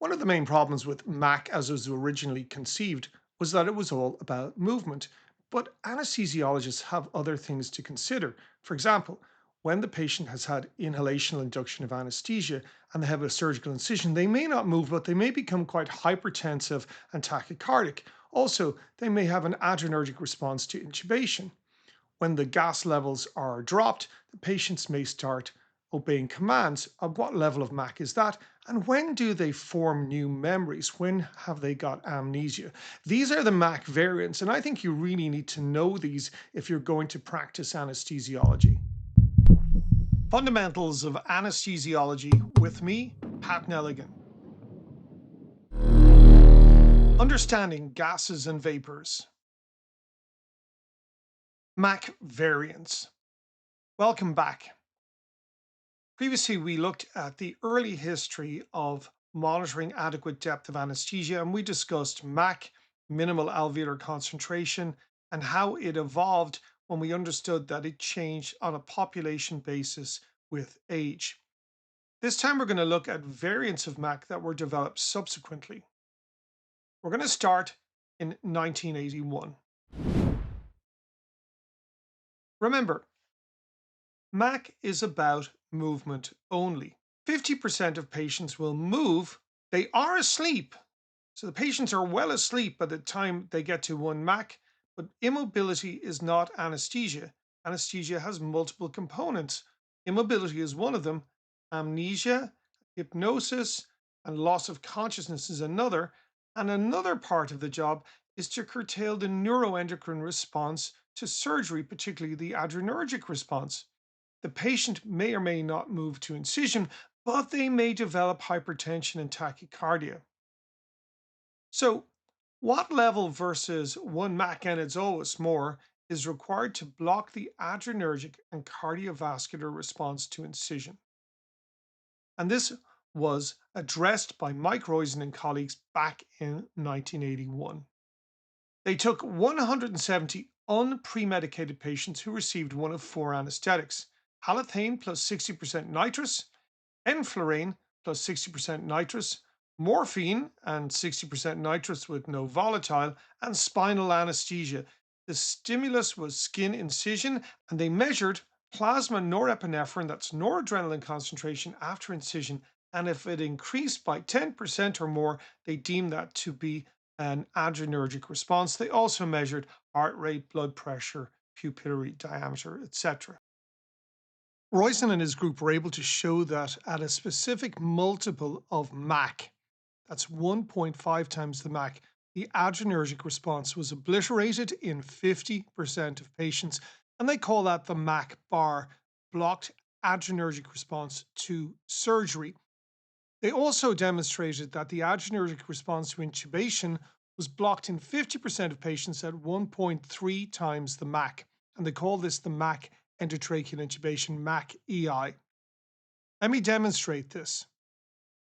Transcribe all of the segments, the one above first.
One of the main problems with MAC as it was originally conceived was that it was all about movement. But anesthesiologists have other things to consider. For example, when the patient has had inhalational induction of anesthesia and they have a surgical incision, they may not move, but they may become quite hypertensive and tachycardic. Also, they may have an adrenergic response to intubation. When the gas levels are dropped, the patients may start obeying commands. At what level of MAC is that? And when do they form new memories? When have they got amnesia? These are the MAC variants, and I think you really need to know these if you're going to practice anesthesiology. Fundamentals of Anesthesiology with me, Pat Nelligan. Understanding gases and vapors. MAC variants. Welcome back. Previously, we looked at the early history of monitoring adequate depth of anesthesia, and we discussed MAC, minimal alveolar concentration, and how it evolved when we understood that it changed on a population basis with age. This time, we're going to look at variants of MAC that were developed subsequently. We're going to start in 1981. Remember, MAC is about movement only. 50% of patients will move. They are asleep. So the patients are well asleep by the time they get to 1 MAC, but immobility is not anesthesia. Anesthesia has multiple components. Immobility is one of them. Amnesia, hypnosis, and loss of consciousness is another. And another part of the job is to curtail the neuroendocrine response to surgery, particularly the adrenergic response. The patient may or may not move to incision, but they may develop hypertension and tachycardia. So, what level versus 1 MAC, and it's always more, is required to block the adrenergic and cardiovascular response to incision? And this was addressed by Mike Roisen and colleagues back in 1981. They took 170 unpremedicated patients who received one of 4 anesthetics: halothane plus 60% nitrous, enflurane plus 60% nitrous, morphine and 60% nitrous with no volatile, and spinal anesthesia. The stimulus was skin incision, and they measured plasma norepinephrine, that's noradrenaline concentration after incision. And if it increased by 10% or more, they deemed that to be an adrenergic response. They also measured heart rate, blood pressure, pupillary diameter, etc. Roisen and his group were able to show that at a specific multiple of MAC, that's 1.5 times the MAC, the adrenergic response was obliterated in 50% of patients, and they call that the MAC bar, blocked adrenergic response to surgery. They also demonstrated that the adrenergic response to intubation was blocked in 50% of patients at 1.3 times the MAC, and they call this the MAC endotracheal intubation, MAC EI. Let me demonstrate this.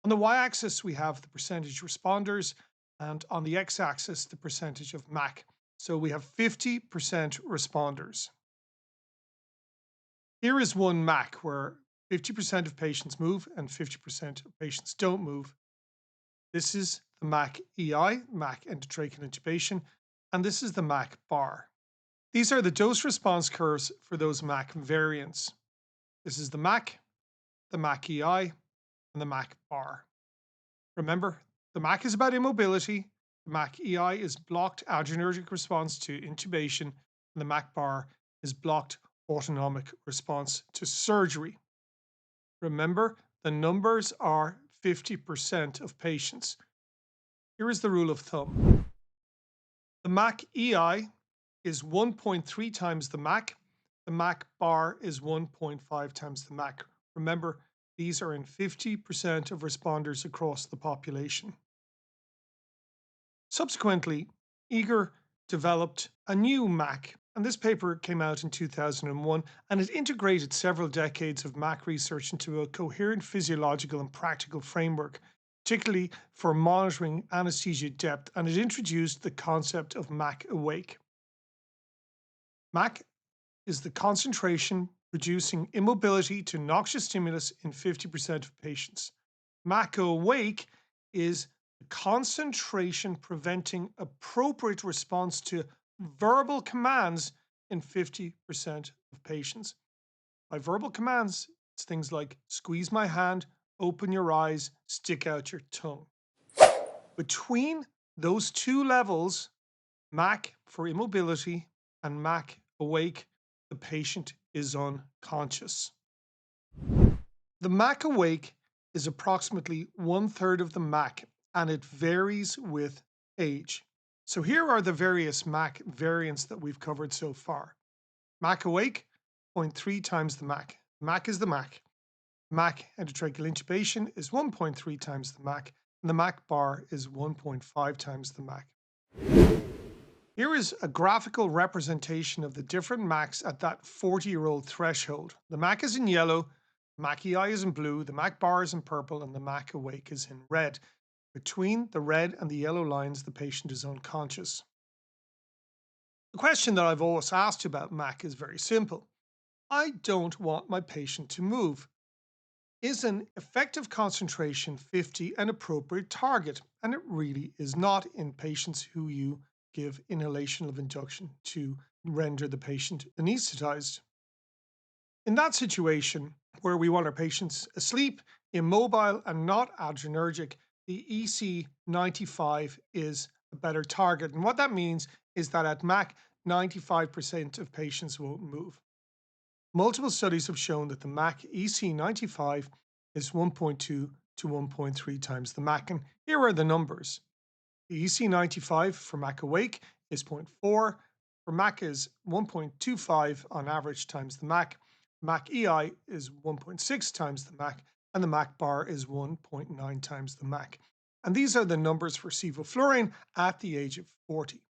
On the y-axis, we have the percentage responders, and on the x-axis, the percentage of MAC. So we have 50% responders. Here is 1 MAC, where 50% of patients move and 50% of patients don't move. This is the MAC EI, MAC endotracheal intubation, and this is the MAC bar. These are the dose response curves for those MAC variants. This is the MAC EI, and the MAC bar. Remember, the MAC is about immobility, the MAC EI is blocked adrenergic response to intubation, and the MAC bar is blocked autonomic response to surgery. Remember, the numbers are 50% of patients. Here is the rule of thumb. The MAC EI is 1.3 times the MAC. The MAC bar is 1.5 times the MAC. Remember, these are in 50% of responders across the population. Subsequently, Eger developed a new MAC, and this paper came out in 2001, and it integrated several decades of MAC research into a coherent physiological and practical framework, particularly for monitoring anesthesia depth, and it introduced the concept of MAC awake. MAC is the concentration reducing immobility to noxious stimulus in 50% of patients. MAC awake is the concentration preventing appropriate response to verbal commands in 50% of patients. By verbal commands, it's things like squeeze my hand, open your eyes, stick out your tongue. Between those two levels, MAC for immobility and MAC awake, the patient is unconscious. The MAC awake is approximately 1/3 of the MAC, and it varies with age. So here are the various MAC variants that we've covered so far. MAC awake, 0.3 times the MAC. MAC is the MAC. MAC endotracheal intubation is 1.3 times the MAC, and the MAC bar is 1.5 times the MAC. Here is a graphical representation of the different MACs at that 40-year-old threshold. The MAC is in yellow, MAC EI is in blue, the MAC bar is in purple, and the MAC awake is in red. Between the red and the yellow lines, the patient is unconscious. The question that I've always asked about MAC is very simple. I don't want my patient to move. Is an effective concentration 50 an appropriate target? And it really is not in patients who you give inhalation of induction to render the patient anesthetized. In that situation, where we want our patients asleep, immobile, and not adrenergic, the EC95 is a better target. And what that means is that at MAC, 95% of patients won't move. Multiple studies have shown that the MAC EC95 is 1.2 to 1.3 times the MAC. And here are the numbers. The EC95 for MAC awake is 0.4. For MAC is 1.25 on average times the MAC. MAC EI is 1.6 times the MAC, and the MAC bar is 1.9 times the MAC. And these are the numbers for sevoflurane at the age of 40.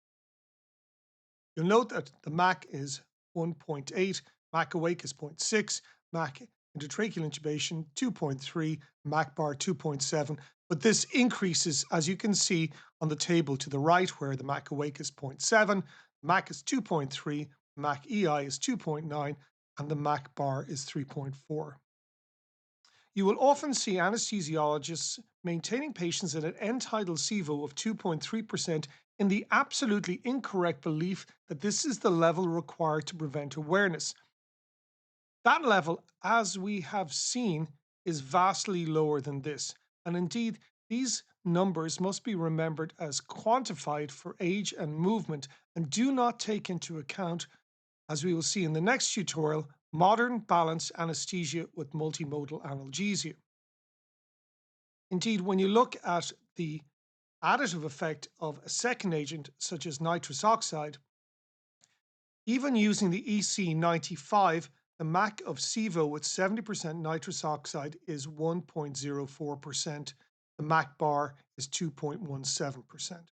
You'll note that the MAC is 1.8, MAC awake is 0.6, MAC endotracheal intubation 2.3, MAC bar 2.7, but this increases, as you can see on the table to the right, where the MAC awake is 0.7, MAC is 2.3, MAC EI is 2.9, and the MAC bar is 3.4. You will often see anesthesiologists maintaining patients at an end-tidal SIVO of 2.3% in the absolutely incorrect belief that this is the level required to prevent awareness. That level, as we have seen, is vastly lower than this. And indeed, these numbers must be remembered as quantified for age and movement and do not take into account, as we will see in the next tutorial, modern balanced anesthesia with multimodal analgesia. Indeed, when you look at the additive effect of a second agent, such as nitrous oxide, even using the EC95, the MAC of SIVO with 70% nitrous oxide is 1.04%. The MAC bar is 2.17%.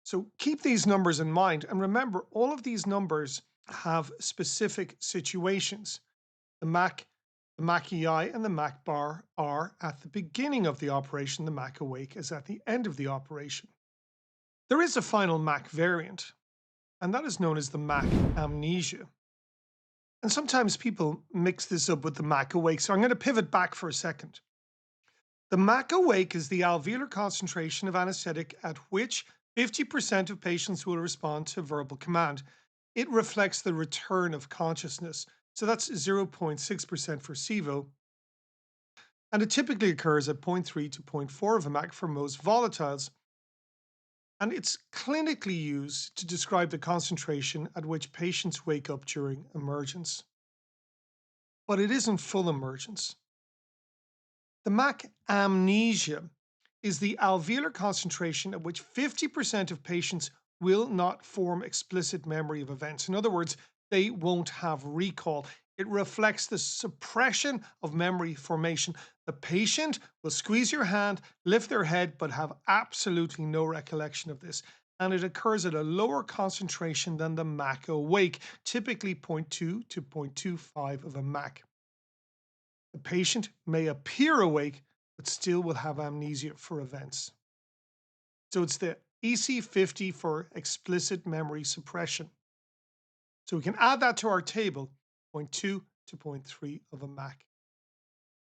So keep these numbers in mind, and remember, all of these numbers have specific situations. The MAC EI and the MAC bar are at the beginning of the operation. The MAC awake is at the end of the operation. There is a final MAC variant, and that is known as the MAC Amnesia. And sometimes people mix this up with the MAC awake, so I'm going to pivot back for a second. The MAC awake is the alveolar concentration of anesthetic at which 50% of patients will respond to verbal command. It reflects the return of consciousness. So that's 0.6% for SIVO. And it typically occurs at 0.3 to 0.4 of a MAC for most volatiles. And it's clinically used to describe the concentration at which patients wake up during emergence. But it isn't full emergence. The MAC Amnesia is the alveolar concentration at which 50% of patients will not form explicit memory of events. In other words, they won't have recall. It reflects the suppression of memory formation. The patient will squeeze your hand, lift their head, but have absolutely no recollection of this. And it occurs at a lower concentration than the MAC awake, typically 0.2 to 0.25 of a MAC. The patient may appear awake, but still will have amnesia for events. So it's the EC50 for explicit memory suppression. So we can add that to our table, 0.2 to 0.3 of a MAC.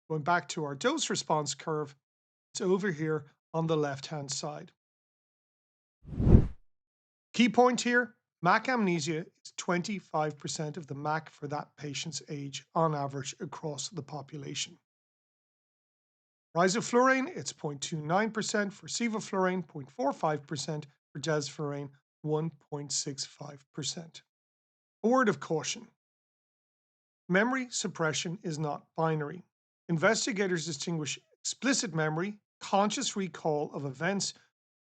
Going back to our dose response curve, It's over here on the left-hand side. Key point here, MAC amnesia is 25% of the MAC for that patient's age on average across the population. Risoflurane, it's 0.29%, for sevoflurane, 0.45%, for desflurane, 1.65%. A word of caution. Memory suppression is not binary. Investigators distinguish explicit memory, conscious recall of events,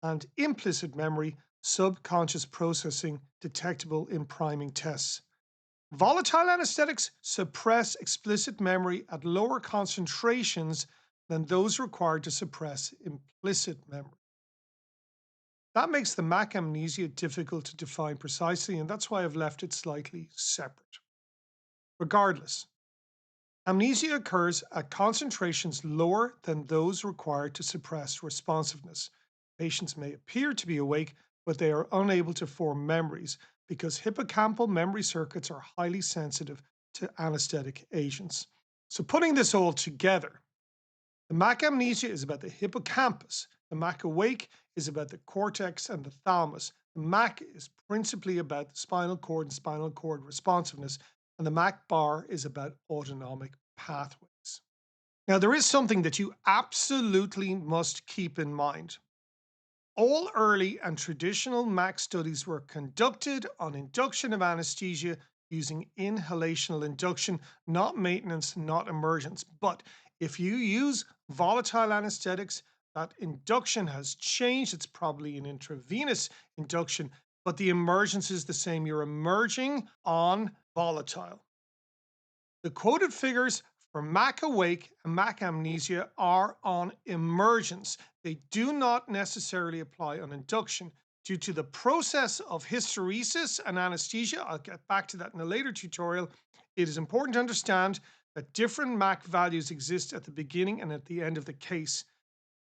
and implicit memory, subconscious processing detectable in priming tests. Volatile anesthetics suppress explicit memory at lower concentrations than those required to suppress implicit memory. That makes the MAC amnesia difficult to define precisely, and that's why I've left it slightly separate. Regardless, amnesia occurs at concentrations lower than those required to suppress responsiveness. Patients may appear to be awake, but they are unable to form memories because hippocampal memory circuits are highly sensitive to anesthetic agents. So putting this all together, the MAC amnesia is about the hippocampus. The MAC awake is about the cortex and the thalamus. The MAC is principally about the spinal cord and spinal cord responsiveness, and the MAC bar is about autonomic pathways. Now, there is something that you absolutely must keep in mind. All early and traditional MAC studies were conducted on induction of anesthesia using inhalational induction, not maintenance, not emergence. But if you use volatile anesthetics, that induction has changed. It's probably an intravenous induction, but the emergence is the same. You're emerging on volatile. The quoted figures for MAC awake and MAC amnesia are on emergence. They do not necessarily apply on induction. Due to the process of hysteresis and anesthesia, I'll get back to that in a later tutorial, it is important to understand that different MAC values exist at the beginning and at the end of the case.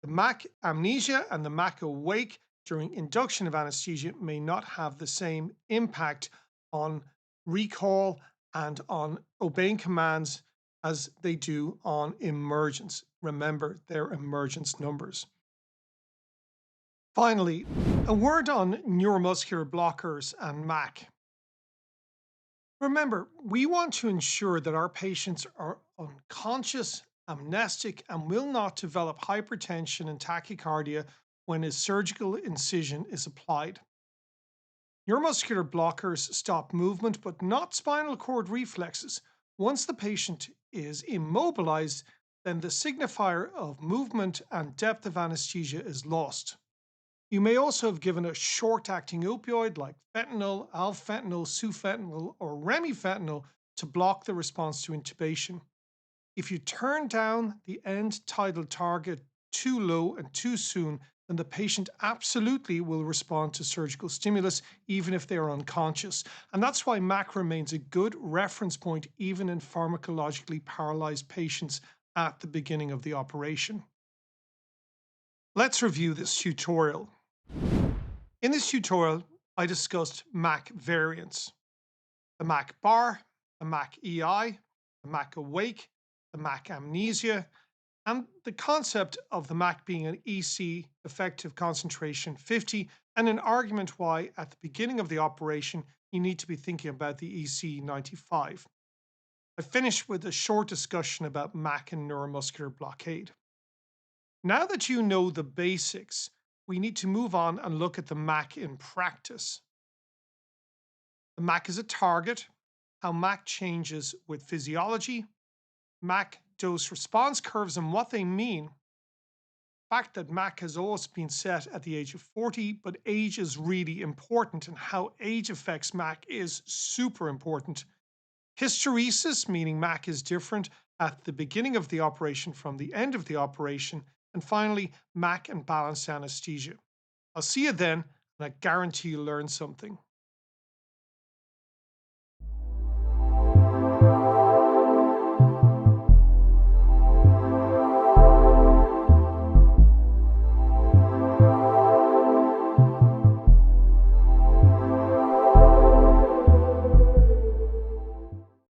The MAC amnesia and the MAC awake during induction of anesthesia may not have the same impact on recall and on obeying commands as they do on emergence. Remember, they're emergence numbers. Finally, a word on neuromuscular blockers and MAC. Remember, we want to ensure that our patients are unconscious, amnestic, and will not develop hypertension and tachycardia when a surgical incision is applied. Neuromuscular blockers stop movement, but not spinal cord reflexes. Once the patient is immobilized, then the signifier of movement and depth of anesthesia is lost. You may also have given a short-acting opioid like fentanyl, alfentanil, sufentanil, or remifentanil to block the response to intubation. If you turn down the end tidal target too low and too soon, then the patient absolutely will respond to surgical stimulus, even if they are unconscious. And that's why MAC remains a good reference point even in pharmacologically paralyzed patients at the beginning of the operation. Let's review this tutorial. In this tutorial, I discussed MAC variants: the MAC bar, the MAC EI, the MAC awake, the MAC amnesia, and the concept of the MAC being an EC, effective concentration 50, and an argument why at the beginning of the operation you need to be thinking about the EC 95. I finished with a short discussion about MAC and neuromuscular blockade. Now that you know the basics, we need to move on and look at the MAC in practice. The MAC is a target, how MAC changes with physiology, MAC dose response curves and what they mean. The fact that MAC has always been set at the age of 40, but age is really important, and how age affects MAC is super important. Hysteresis, meaning MAC is different at the beginning of the operation from the end of the operation. And finally, MAC and balanced anesthesia. I'll see you then, and I guarantee you'll learn something.